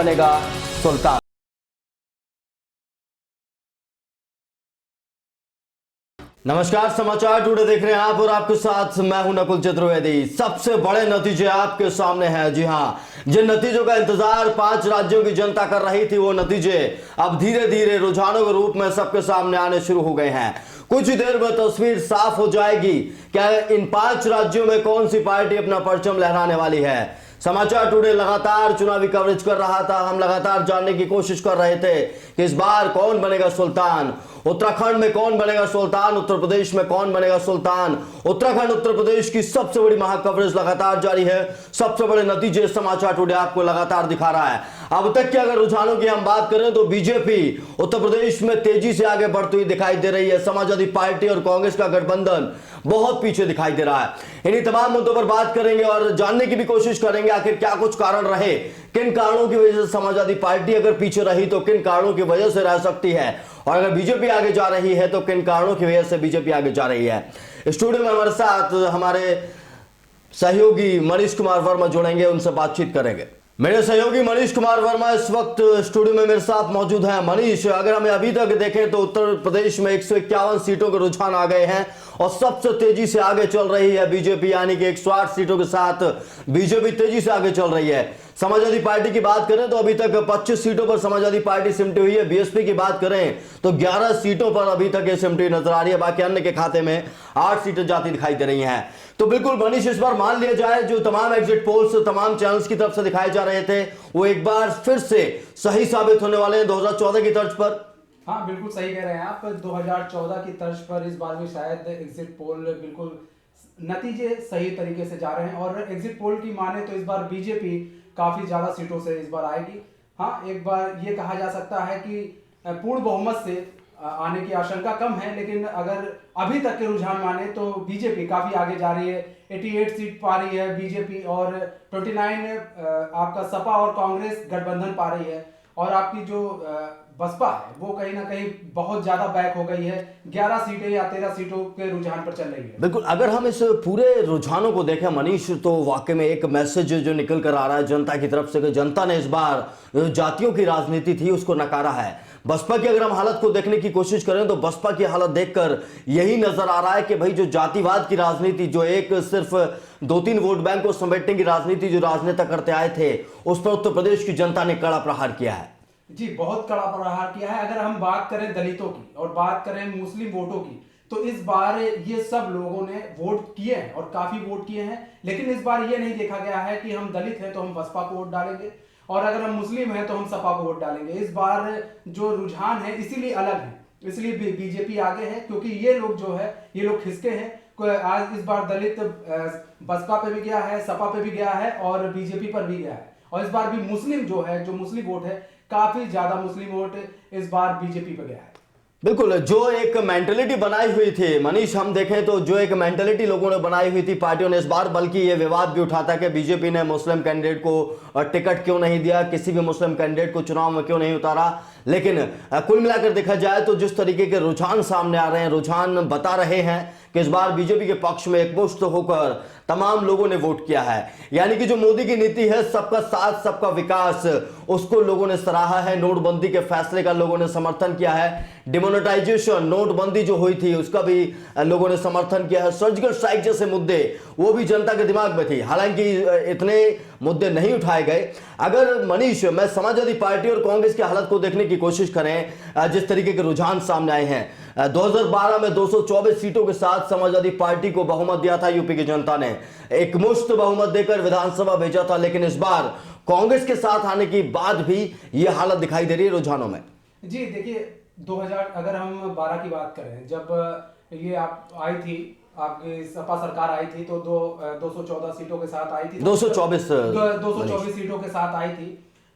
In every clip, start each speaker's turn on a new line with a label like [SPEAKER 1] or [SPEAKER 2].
[SPEAKER 1] बनेगा सुल्तान। नमस्कार, समाचार टुडे देख रहे हैं आप और आपके साथ मैं हूं नकुल चतुर्वेदी। सबसे बड़े नतीजे आपके सामने हैं। जी हां, जिन नतीजों का इंतजार 5 राज्यों की जनता कर रही थी, वो नतीजे अब धीरे धीरे रुझानों के रूप में सबके सामने आने शुरू हो गए हैं। कुछ ही देर में तस्वीर साफ हो जाएगी क्या इन 5 राज्यों में कौन सी पार्टी अपना परचम लहराने वाली है। समाचार टुडे लगातार चुनावी कवरेज कर रहा था। हम लगातार जानने की कोशिश कर रहे थे कि इस बार कौन बनेगा सुल्तान। उत्तराखंड में कौन बनेगा सुल्तान, उत्तर प्रदेश में कौन बनेगा सुल्तान। उत्तराखंड उत्तर प्रदेश की सबसे बड़ी महाकवरेज लगातार जारी है। सबसे बड़े नतीजे समाचार टुडे आपको लगातार दिखा रहा है। अब तक के अगर रुझानों की हम बात करें तो बीजेपी उत्तर प्रदेश में तेजी से आगे बढ़ती हुई दिखाई दे रही है। समाजवादी पार्टी और कांग्रेस का गठबंधन बहुत पीछे दिखाई दे रहा है। इन्हीं तमाम मुद्दों पर बात करेंगे और जानने की भी कोशिश करेंगे आखिर क्या कुछ कारण रहे, किन कारणों की वजह से समाजवादी पार्टी अगर पीछे रही तो किन कारणों की वजह से रह सकती है, और अगर बीजेपी आगे जा रही है तो किन कारणों की वजह से बीजेपी आगे जा रही है। स्टूडियो में हमारे साथ हमारे सहयोगी मनीष कुमार वर्मा जुड़ेंगे, उनसे बातचीत करेंगे। मेरे सहयोगी मनीष कुमार वर्मा इस वक्त स्टूडियो में मेरे साथ मौजूद हैं। मनीष, अगर हमें अभी तक देखें तो उत्तर प्रदेश में 151 सीटों के रुझान आ गए हैं और सबसे तेजी से आगे चल रही है बीजेपी, यानी कि 108 सीटों के साथ बीजेपी तेजी से आगे चल रही है। समाजवादी पार्टी की बात करें तो अभी तक 25 सीटों पर समाजवादी पार्टी सिमटी हुई है। बीएसपी की बात करें तो 11 सीटों पर अभी तक ये सिमटी नजर आ रही है। बाकी अन्य के खाते में 8 सीटें जाती दिखाई दे रही हैं। तो बिल्कुल मनीष, इस बार मान लिया जाए जो तमाम एग्जिट पोल्स तमाम चैनल्स की तरफ से दिखाए जा रहे थे वो एक बार फिर से सही साबित होने वाले हैं 2014 की तर्ज पर।
[SPEAKER 2] हाँ, बिल्कुल सही कह रहे हैं आप। 2014 की तर्ज पर इस बार भी शायद एग्जिट पोल बिल्कुल नतीजे सही तरीके से जा रहे हैं और एग्जिट पोल की माने तो इस बार बीजेपी काफी ज्यादा सीटों से इस बार आएगी। हाँ, एक बार ये कहा जा सकता है कि पूर्ण बहुमत से आने की आशंका कम है, लेकिन अगर अभी तक के रुझान माने तो बीजेपी काफी आगे जा रही है। 88 सीट पा रही है बीजेपी और 29 आपका सपा और कांग्रेस गठबंधन पा रही है, और आपकी जो बसपा है वो कहीं ना कहीं बहुत ज्यादा बैक हो गई है। 11 सीटें या 13 सीटों के रुझान पर चल रही है।
[SPEAKER 1] बिल्कुल, अगर हम इस पूरे रुझानों को देखें मनीष तो वाकई में एक मैसेज जो निकल कर आ रहा है जनता की तरफ से कि जनता ने इस बार जातियों की राजनीति थी उसको नकारा है। बसपा की अगर हम हालत को देखने की कोशिश करें तो बसपा की हालत देखकर यही नजर आ रहा है कि भाई जो जातिवाद की राजनीति, जो एक सिर्फ 2-3 वोट बैंक को समेटने की राजनीति जो राजनेता करते आए थे, उस पर उत्तर प्रदेश की जनता ने कड़ा प्रहार किया है।
[SPEAKER 2] जी, बहुत कड़ा प्रहार किया है। अगर हम बात करें दलितों की और बात करें मुस्लिम वोटों की तो इस बार ये सब लोगों ने वोट किए हैं और काफी वोट किए हैं, लेकिन इस बार ये नहीं देखा गया है कि हम दलित हैं तो हम बसपा को वोट डालेंगे और अगर हम मुस्लिम हैं तो हम सपा को वोट डालेंगे। इस बार जो रुझान है इसीलिए अलग है, इसलिए बीजेपी आगे है, क्योंकि ये लोग जो है ये लोग खिसके हैं। आज इस बार दलित बसपा पे भी गया है, सपा पे भी गया है और बीजेपी पर भी गया है, और इस बार भी मुस्लिम जो है, जो मुस्लिम वोट है, काफी ज्यादा मुस्लिम वोट इस बार बीजेपी पे गया है।
[SPEAKER 1] बिल्कुल, जो एक मेंटेलिटी बनाई हुई थी मनीष, हम देखें तो जो एक मेंटेलिटी लोगों ने बनाई हुई थी पार्टियों ने इस बार, बल्कि ये विवाद भी उठा था कि बीजेपी ने मुस्लिम कैंडिडेट को टिकट क्यों नहीं दिया, किसी भी मुस्लिम कैंडिडेट को चुनाव में क्यों नहीं उतारा। लेकिन कुल मिलाकर देखा जाए तो जिस तरीके के रुझान सामने आ रहे हैं, रुझान बता रहे हैं कि इस बार बीजेपी के पक्ष में एकमुश्त होकर तमाम लोगों ने वोट किया है। यानी कि जो मोदी की नीति है सबका साथ सबका विकास, उसको लोगों ने सराहा है। नोटबंदी के फैसले का लोगों ने समर्थन किया है। डिमोनेटाइजेशन, नोटबंदी जो हुई थी उसका भी लोगों ने समर्थन किया है। सर्जिकल स्ट्राइक जैसे मुद्दे वो भी जनता के दिमाग में थी, हालांकि इतने मुद्दे नहीं उठाए गए। अगर मनीष मैं समाजवादी पार्टी और कांग्रेस की हालत को देखने की कोशिश करें, जिस तरीके के रुझान सामने आए हैं, 2012 में 224 सीटों के साथ समाजवादी पार्टी को बहुमत दिया था यूपी की जनता ने, एक मुश्त बहुमत देकर विधानसभा भेजा था। लेकिन इस बार कांग्रेस के साथ आने के बाद भी यह हालत दिखाई दे रही है रुझानों में।
[SPEAKER 2] जी देखिए, 2000 अगर हम 12 की बात करें, जब ये आप आई थी, आपकी सपा सरकार आई थी तो 214 सीटों के साथ आई थी, 224 सीटों के साथ आई थी।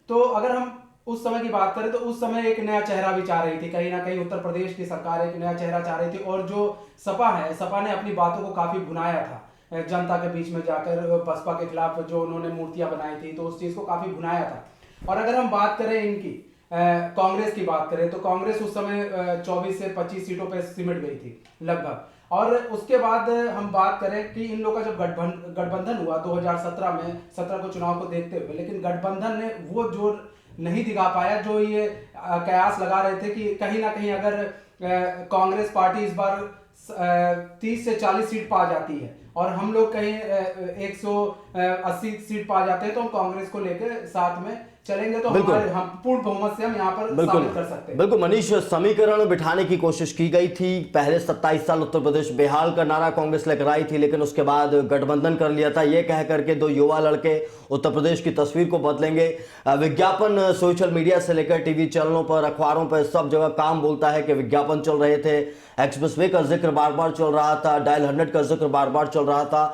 [SPEAKER 2] तो अगर हम उस समय की बात करें तो उस समय एक नया चेहरा भी चाह रही थी, कहीं ना कहीं उत्तर प्रदेश की सरकार एक नया चेहरा चाह रही थी, और जो सपा है, सपा ने अपनी बातों को काफी भुनाया था जनता के बीच में जाकर। बसपा के खिलाफ जो उन्होंने मूर्तियां बनाई थी तो उस चीज को काफी भुनाया था। और अगर हम बात करें इनकी कांग्रेस की बात करें तो कांग्रेस उस समय 24 से 25 सीटों पर सिमट गई थी लगभग। और उसके बाद हम बात करें कि इन लोगों का जब गठबंधन हुआ 2017 में, 17 को चुनाव को देखते हुए, लेकिन गठबंधन ने वो जो नहीं दिखा पाया। जो ये कयास लगा रहे थे कि कहीं ना कहीं अगर कांग्रेस पार्टी इस बार 30 से 40 सीट पा जाती है और हम लोग कहीं 180 सीट पा जाते हैं तो हम कांग्रेस को लेकर साथ में चलेंगे, तो हम पूर्ण बहुमत से हम यहाँ पर साबित कर सकते हैं।
[SPEAKER 1] बिल्कुल मनीष, समीकरण बिठाने की कोशिश की गई थी। पहले 27 साल उत्तर प्रदेश बेहाल का नारा कांग्रेस लेकर आई थी, लेकिन उसके बाद गठबंधन कर लिया था। ये कह करके दो युवा लड़के उत्तर प्रदेश की तस्वीर को बदलेंगे। विज्ञापन सोशल मीडिया से लेकर टीवी चैनलों पर, अखबारों पर, सब जगह काम बोलता है कि विज्ञापन चल रहे थे। एक्सप्रेसवे का जिक्र बार बार चल रहा था, डायल 100 का जिक्र बार बार चल रहा था।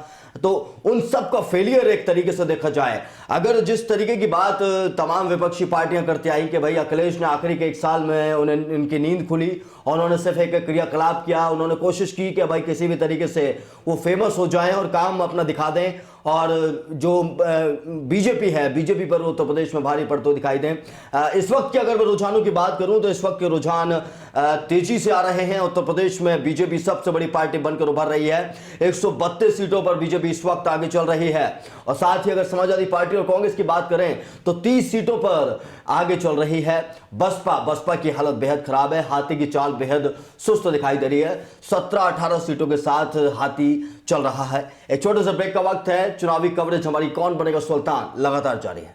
[SPEAKER 1] तो उन सब का फेलियर एक तरीके से देखा जाए, अगर जिस तरीके की बात तमाम विपक्षी पार्टियां करती आई कि भाई अखिलेश ने आखिरी के 1 साल में उन्हें इनकी नींद खुली और उन्होंने सिर्फ एक क्रियाकलाप किया, उन्होंने कोशिश की कि भाई किसी भी तरीके से वो फेमस हो जाएं और काम अपना दिखा दें, और जो बीजेपी है, बीजेपी पर उत्तर प्रदेश में भारी पड़ते दिखाई दें। इस वक्त के अगर मैं रुझानों की बात करूं तो इस वक्त के रुझान तेजी से आ रहे हैं। उत्तर प्रदेश में बीजेपी सबसे बड़ी पार्टी बनकर उभर रही है। 132 सीटों पर बीजेपी इस वक्त आगे चल रही है, और साथ ही अगर समाजवादी पार्टी और कांग्रेस की बात करें तो 30 सीटों पर आगे चल रही है। बसपा की हालत बेहद खराब है, हाथी की चाल बेहद सुस्त दिखाई दे रही है। 17-18 सीटों के साथ हाथी चल रहा है। एक छोटे से ब्रेक का वक्त है। चुनावी कवरेज हमारी कौन बनेगा सुल्तान लगातार जारी है।